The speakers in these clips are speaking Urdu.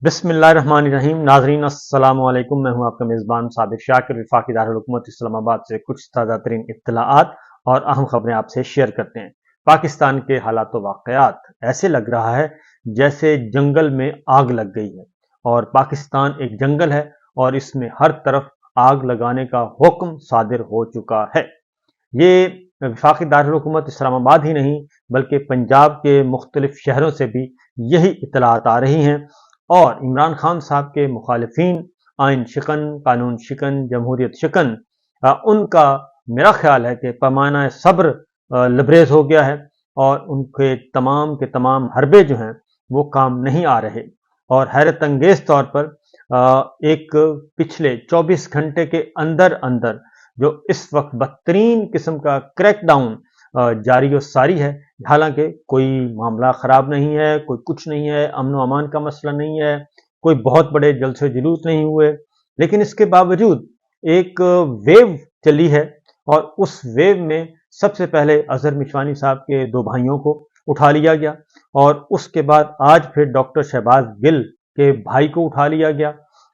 بسم اللہ الرحمن الرحیم۔ ناظرین السلام علیکم، میں ہوں آپ کا میزبان صابر شاکر۔ وفاقی دارالحکومت اسلام آباد سے کچھ تازہ ترین اطلاعات اور اہم خبریں آپ سے شیئر کرتے ہیں۔ پاکستان کے حالات و واقعات ایسے لگ رہا ہے جیسے جنگل میں آگ لگ گئی ہے، اور پاکستان ایک جنگل ہے اور اس میں ہر طرف آگ لگانے کا حکم صادر ہو چکا ہے۔ یہ وفاقی دارالحکومت اسلام آباد ہی نہیں بلکہ پنجاب کے مختلف شہروں سے بھی یہی اطلاعات آ رہی ہیں، اور عمران خان صاحب کے مخالفین، آئین شکن، قانون شکن، جمہوریت شکن، ان کا میرا خیال ہے کہ پیمانہ صبر لبریز ہو گیا ہے، اور ان کے تمام حربے جو ہیں وہ کام نہیں آ رہے۔ اور حیرت انگیز طور پر ایک پچھلے 24 گھنٹے کے اندر جو اس وقت بدترین قسم کا کریک ڈاؤن جاری و ساری ہے، حالانکہ کوئی معاملہ خراب نہیں ہے، کوئی کچھ نہیں ہے، امن و امان کا مسئلہ نہیں ہے، کوئی بہت بڑے جلسے و جلوس نہیں ہوئے، لیکن اس کے باوجود ایک ویو چلی ہے، اور اس ویو میں سب سے پہلے اظہر مشوانی صاحب کے 2 بھائیوں کو اٹھا لیا گیا، اور اس کے بعد آج پھر ڈاکٹر شہباز گل کے بھائی کو اٹھا لیا گیا،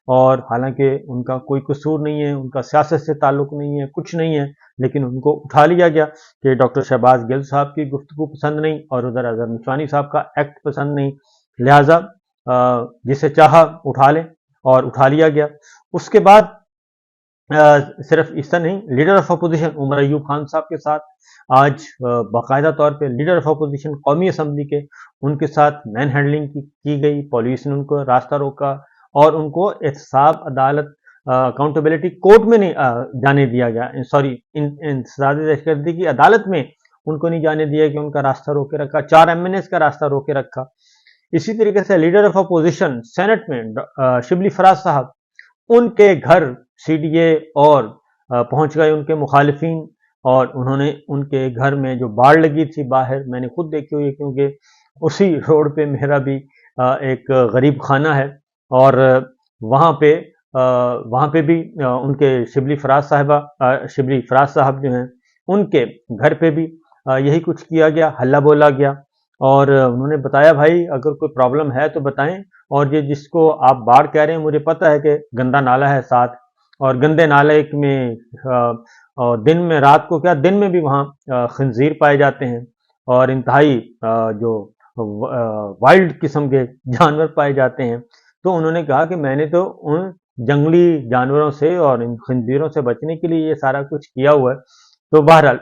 اور حالانکہ ان کا کوئی قصور نہیں ہے، ان کا سیاست سے تعلق نہیں ہے، کچھ نہیں ہے، لیکن ان کو اٹھا لیا گیا کہ ڈاکٹر شہباز گل صاحب کی گفتگو پسند نہیں، اور ادھر اظہر مشوانی صاحب کا ایکٹ پسند نہیں، لہٰذا جسے چاہا اٹھا لیں، اور اٹھا لیا گیا۔ اس کے بعد صرف اس طرح نہیں، leader of opposition Omar Ayub Khan صاحب کے ساتھ آج باقاعدہ طور پہ لیڈر آف اپوزیشن قومی اسمبلی کے، ان کے ساتھ مین ہینڈلنگ کی گئی، پولیس نے ان کو راستہ روکا، اور ان کو احتساب عدالت اکاؤنٹیبلٹی کورٹ میں نہیں جانے دیا گیا، سوری انسداد دہشت گردی کی عدالت میں ان کو نہیں جانے دیا کہ ان کا راستہ روکے رکھا، 4 MNAs کا راستہ روکے رکھا۔ اسی طریقے سے لیڈر آف اپوزیشن سینٹ میں شبلی فراز صاحب، ان کے گھر CDA اور پہنچ گئے ان کے مخالفین، اور انہوں نے ان کے گھر میں جو باڑ لگی تھی باہر، میں نے خود دیکھی ہوئی ہے، کیونکہ اسی روڈ پہ میرا بھی ایک غریب خانہ ہے، اور وہاں پہ بھی ان کے شبلی فراز صاحب جو ہیں، ان کے گھر پہ بھی یہی کچھ کیا گیا، ہلہ بولا گیا، اور انہوں نے بتایا بھائی اگر کوئی پرابلم ہے تو بتائیں، اور یہ جس کو آپ باڑ کہہ رہے ہیں مجھے پتہ ہے کہ گندا نالہ ہے ساتھ، اور گندے نالے میں دن میں رات کو کیا، دن میں بھی وہاں خنزیر پائے جاتے ہیں، اور انتہائی جو وائلڈ قسم کے جانور پائے جاتے ہیں۔ تو انہوں نے کہا کہ میں نے تو ان جنگلی جانوروں سے اور ان خنزیروں سے بچنے کے لیے یہ سارا کچھ کیا ہوا ہے۔ تو بہرحال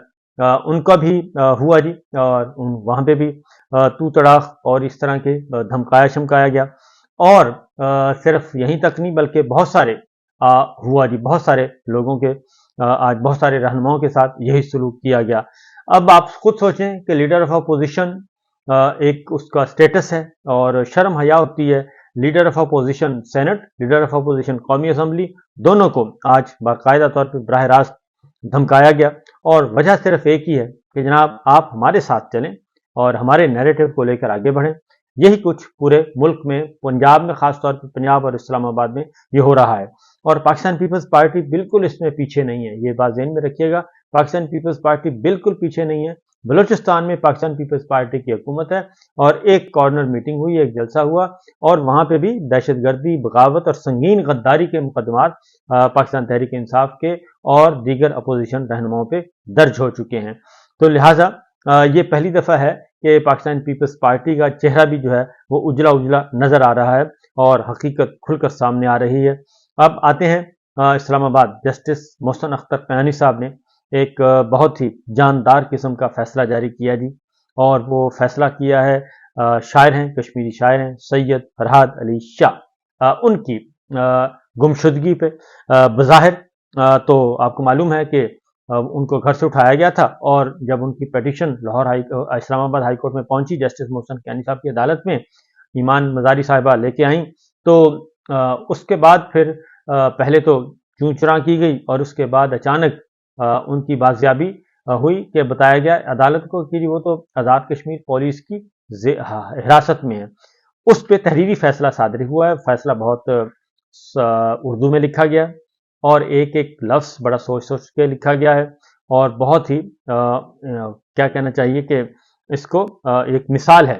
ان کا بھی ہوا جی، اور وہاں پہ بھی تو تڑاخ اور اس طرح کے دھمکایا شمکایا گیا، اور صرف یہیں تک نہیں بلکہ بہت سارے ہوا جی، بہت سارے لوگوں کے آج بہت سارے رہنماؤں کے ساتھ یہی سلوک کیا گیا۔ اب آپ خود سوچیں کہ لیڈر آف اپوزیشن ایک اس کا سٹیٹس ہے، اور شرم حیا ہوتی ہے، leader of opposition senate, leader of opposition قومی اسمبلی، دونوں کو آج باقاعدہ طور پہ براہ راست دھمکایا گیا، اور وجہ صرف ایک ہی ہے کہ جناب آپ ہمارے ساتھ چلیں اور ہمارے نیریٹو کو لے کر آگے بڑھیں۔ یہی کچھ پورے ملک میں، پنجاب میں خاص طور پہ، پنجاب اور اسلام آباد میں یہ ہو رہا ہے، اور پاکستان پیپلز پارٹی بالکل اس میں پیچھے نہیں ہے، یہ بات ذہن میں رکھیے گا، پاکستان پیپلز پارٹی بالکل پیچھے نہیں ہے۔ بلوچستان میں پاکستان پیپلز پارٹی کی حکومت ہے، اور ایک کارنر میٹنگ ہوئی، ایک جلسہ ہوا، اور وہاں پہ بھی دہشت گردی، بغاوت اور سنگین غداری کے مقدمات پاکستان تحریک انصاف کے اور دیگر اپوزیشن رہنماؤں پہ درج ہو چکے ہیں۔ تو لہٰذا یہ پہلی دفعہ ہے کہ پاکستان پیپلز پارٹی کا چہرہ بھی جو ہے وہ اجلا اجلا نظر آ رہا ہے، اور حقیقت کھل کر سامنے آ رہی ہے۔ اب آتے ہیں اسلام آباد۔ جسٹس محسن اختر قیانی صاحب نے ایک بہت ہی جاندار قسم کا فیصلہ جاری کیا جی، اور وہ فیصلہ کیا ہے، شاعر ہیں، کشمیری شاعر ہیں، سید فرحاد علی شاہ، ان کی گمشدگی پہ بظاہر تو آپ کو معلوم ہے کہ ان کو گھر سے اٹھایا گیا تھا، اور جب ان کی پیٹیشن اسلام آباد ہائی کورٹ میں پہنچی، جسٹس محسن قیانی صاحب کی عدالت میں ایمان مزاری صاحبہ لے کے آئیں، تو اس کے بعد پھر پہلے تو چوں چراں کی گئی، اور اس کے بعد اچانک ان کی بازیابی ہوئی کہ بتایا گیا عدالت کو کہ وہ تو آزاد کشمیر پولیس کی حراست میں ہے۔ اس پہ تحریری فیصلہ صادر ہوا ہے، فیصلہ بہت اردو میں لکھا گیا، اور ایک ایک لفظ بڑا سوچ سوچ کے لکھا گیا ہے، اور بہت ہی کیا کہنا چاہیے کہ اس کو ایک مثال ہے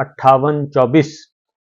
58/24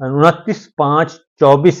29/5/24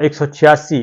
186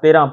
13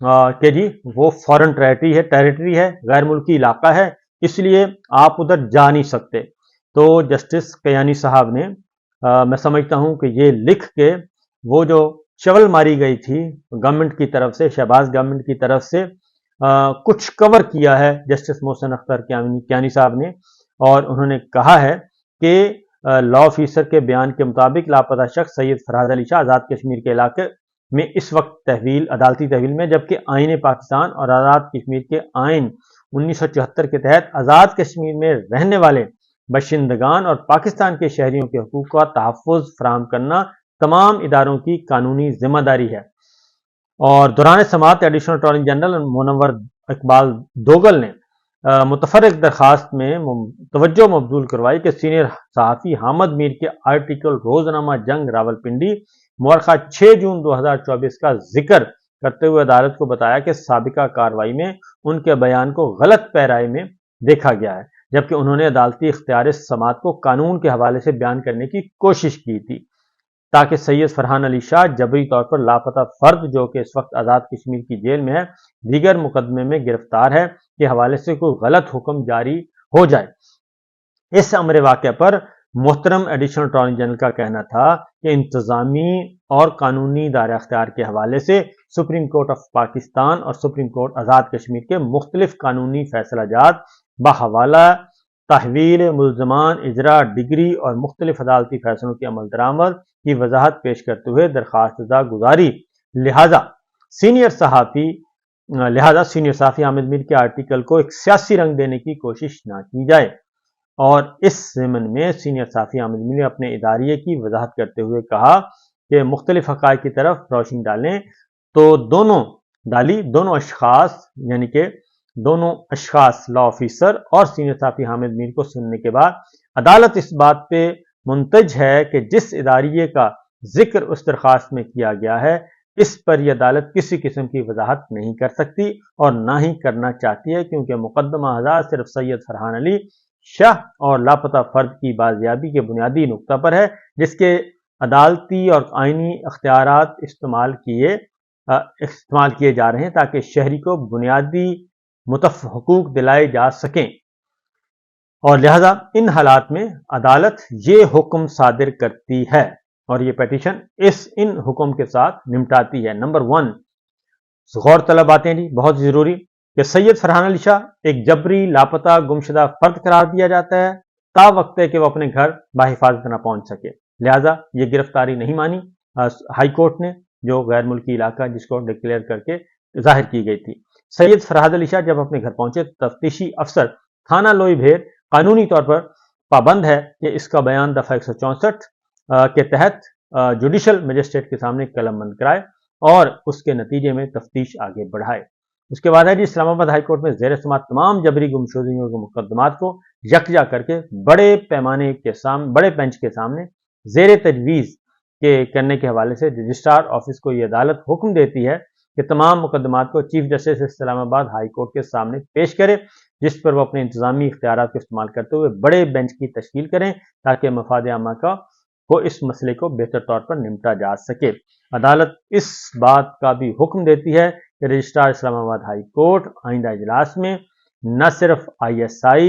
کہ جی وہ فورن ٹیریٹری ہے، غیر ملکی علاقہ ہے، اس لیے آپ ادھر جا نہیں سکتے۔ تو جسٹس کیانی صاحب نے میں سمجھتا ہوں کہ یہ لکھ کے وہ جو چول ماری گئی تھی گورنمنٹ کی طرف سے، شہباز گورنمنٹ کی طرف سے، کچھ کور کیا ہے جسٹس محسن اختر کیانی صاحب نے، اور انہوں نے کہا ہے کہ لا آفیسر کے بیان کے مطابق لاپتہ شخص سید فرحاد علی شاہ آزاد کشمیر کے علاقے میں اس وقت عدالتی تحویل میں، جبکہ آئین پاکستان اور آزاد کشمیر کے آئین 1974 کے تحت آزاد کشمیر میں رہنے والے باشندگان اور پاکستان کے شہریوں کے حقوق کا تحفظ فراہم کرنا تمام اداروں کی قانونی ذمہ داری ہے۔ اور دوران سماعت ایڈیشنل اٹارنی جنرل منور اقبال دوگل نے متفرق درخواست میں توجہ مبذول کروائی کہ سینئر صحافی حامد میر کے آرٹیکل روزنامہ جنگ راولپنڈی مورخہ 6 جون 2024 کا ذکر کرتے ہوئے عدالت کو بتایا کہ سابقہ کارروائی میں ان کے بیان کو غلط پیرائی میں دیکھا گیا ہے، جبکہ انہوں نے عدالتی اختیار سماعت کو قانون کے حوالے سے بیان کرنے کی کوشش کی تھی تاکہ سید فرحان علی شاہ جبری طور پر لاپتہ فرد جو کہ اس وقت آزاد کشمیر کی جیل میں ہے، دیگر مقدمے میں گرفتار ہے، کے حوالے سے کوئی غلط حکم جاری ہو جائے۔ اس امر واقعہ پر محترم ایڈیشنل اٹارنی جنرل کا کہنا تھا کہ انتظامی اور قانونی دائرہ اختیار کے حوالے سے سپریم کورٹ آف پاکستان اور سپریم کورٹ آزاد کشمیر کے مختلف قانونی فیصلہ جات بحوالہ تحویل ملزمان اجرا ڈگری اور مختلف عدالتی فیصلوں کی عمل درآمد کی وضاحت پیش کرتے ہوئے درخواست گزاری لہذا سینئر صحافی حامد میر کے آرٹیکل کو ایک سیاسی رنگ دینے کی کوشش نہ کی جائے۔ اور اس ضمن میں سینئر صحافی حامد میر نے اپنے اداریے کی وضاحت کرتے ہوئے کہا کہ مختلف حقائق کی طرف روشنی ڈالیں تو دونوں اشخاص یعنی کہ دونوں اشخاص لا آفیسر اور سینئر صحافی حامد میر کو سننے کے بعد عدالت اس بات پہ منتج ہے کہ جس اداریے کا ذکر اس درخواست میں کیا گیا ہے اس پر یہ عدالت کسی قسم کی وضاحت نہیں کر سکتی اور نہ ہی کرنا چاہتی ہے، کیونکہ مقدمہ ہزار صرف سید فرحان علی شاہ اور لاپتہ فرد کی بازیابی کے بنیادی نقطہ پر ہے، جس کے عدالتی اور آئینی اختیارات استعمال کیے جا رہے ہیں تاکہ شہری کو بنیادی حقوق دلائے جا سکیں، اور لہذا ان حالات میں عدالت یہ حکم صادر کرتی ہے اور یہ پیٹیشن ان حکم کے ساتھ نمٹاتی ہے۔ نمبر 1 غور طلب باتیں جی بہت ضروری کہ سید فرحان علی شاہ ایک جبری لاپتہ گمشدہ فرد قرار دیا جاتا ہے تا وقت ہے کہ وہ اپنے گھر بحفاظت نہ پہنچ سکے، لہذا یہ گرفتاری نہیں مانی ہائی کورٹ نے، جو غیر ملکی علاقہ جس کو ڈکلیئر کر کے ظاہر کی گئی تھی۔ سید فرحاد علی شاہ جب اپنے گھر پہنچے تفتیشی افسر تھانہ لوئی بھیر قانونی طور پر پابند ہے کہ اس کا بیان دفعہ 164 کے تحت جوڈیشل مجسٹریٹ کے سامنے قلم بند کرائے اور اس کے نتیجے میں تفتیش آگے بڑھائے۔ اس کے بعد ہے جی اسلام آباد ہائی کورٹ میں زیر سماعت تمام جبری گمشدگیوں کے مقدمات کو یکجا کر کے بڑے بینچ کے سامنے زیر تجویز کرنے کے حوالے سے رجسٹرار آفس کو یہ عدالت حکم دیتی ہے کہ تمام مقدمات کو چیف جسٹس اسلام آباد ہائی کورٹ کے سامنے پیش کرے، جس پر وہ اپنے انتظامی اختیارات کو استعمال کرتے ہوئے بڑے بینچ کی تشکیل کریں تاکہ مفاد عامہ کو اس مسئلے کو بہتر طور پر نمٹا جا سکے۔ عدالت اس بات کا بھی حکم دیتی ہے کہ رجسٹرار اسلام آباد ہائی کورٹ آئندہ اجلاس میں نہ صرف ISI،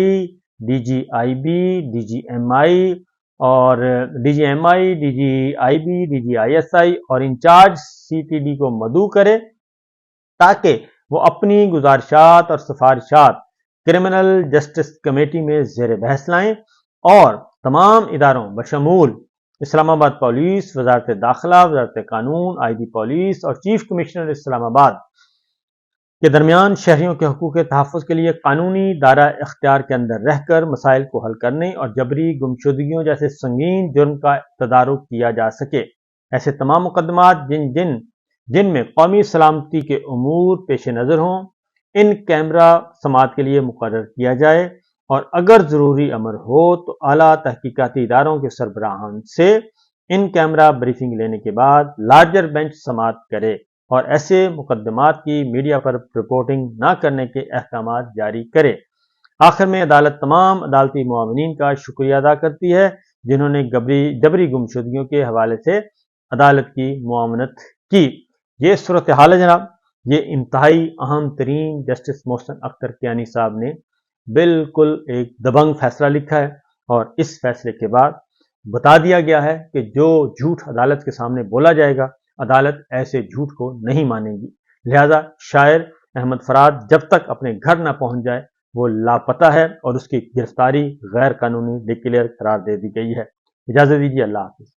DGIB، DGMI اور DGMI، DGIB، DGISI اور انچارج CTD کو مدعو کرے تاکہ وہ اپنی گزارشات اور سفارشات کرمنل جسٹس کمیٹی میں زیر بحث لائیں اور تمام اداروں بشمول اسلام آباد پولیس، وزارت داخلہ، وزارت قانون، ID پولیس اور چیف کمشنر اسلام آباد کے درمیان شہریوں کے حقوق کے تحفظ کے لیے قانونی دائرہ اختیار کے اندر رہ کر مسائل کو حل کرنے اور جبری گمشدگیوں جیسے سنگین جرم کا تدارک کیا جا سکے۔ ایسے تمام مقدمات جن میں قومی سلامتی کے امور پیش نظر ہوں ان کیمرہ سماعت کے لیے مقرر کیا جائے اور اگر ضروری امر ہو تو اعلیٰ تحقیقاتی اداروں کے سربراہان سے ان کیمرہ بریفنگ لینے کے بعد لارجر بینچ سماعت کرے اور ایسے مقدمات کی میڈیا پر رپورٹنگ نہ کرنے کے احکامات جاری کرے۔ آخر میں عدالت تمام عدالتی معاونین کا شکریہ ادا کرتی ہے جنہوں نے جبری گمشدگیوں کے حوالے سے عدالت کی معاونت کی۔ یہ صورتحال ہے جناب یہ انتہائی اہم ترین جسٹس محسن اختر کیانی صاحب نے بالکل ایک دبنگ فیصلہ لکھا ہے، اور اس فیصلے کے بعد بتا دیا گیا ہے کہ جو جھوٹ عدالت کے سامنے بولا جائے گا، عدالت ایسے جھوٹ کو نہیں مانے گی۔ لہذا شاعر احمد فراد جب تک اپنے گھر نہ پہنچ جائے وہ لاپتہ ہے، اور اس کی گرفتاری غیر قانونی ڈکلیئر قرار دے دی گئی ہے۔ اجازت دیجیے، اللہ حافظ۔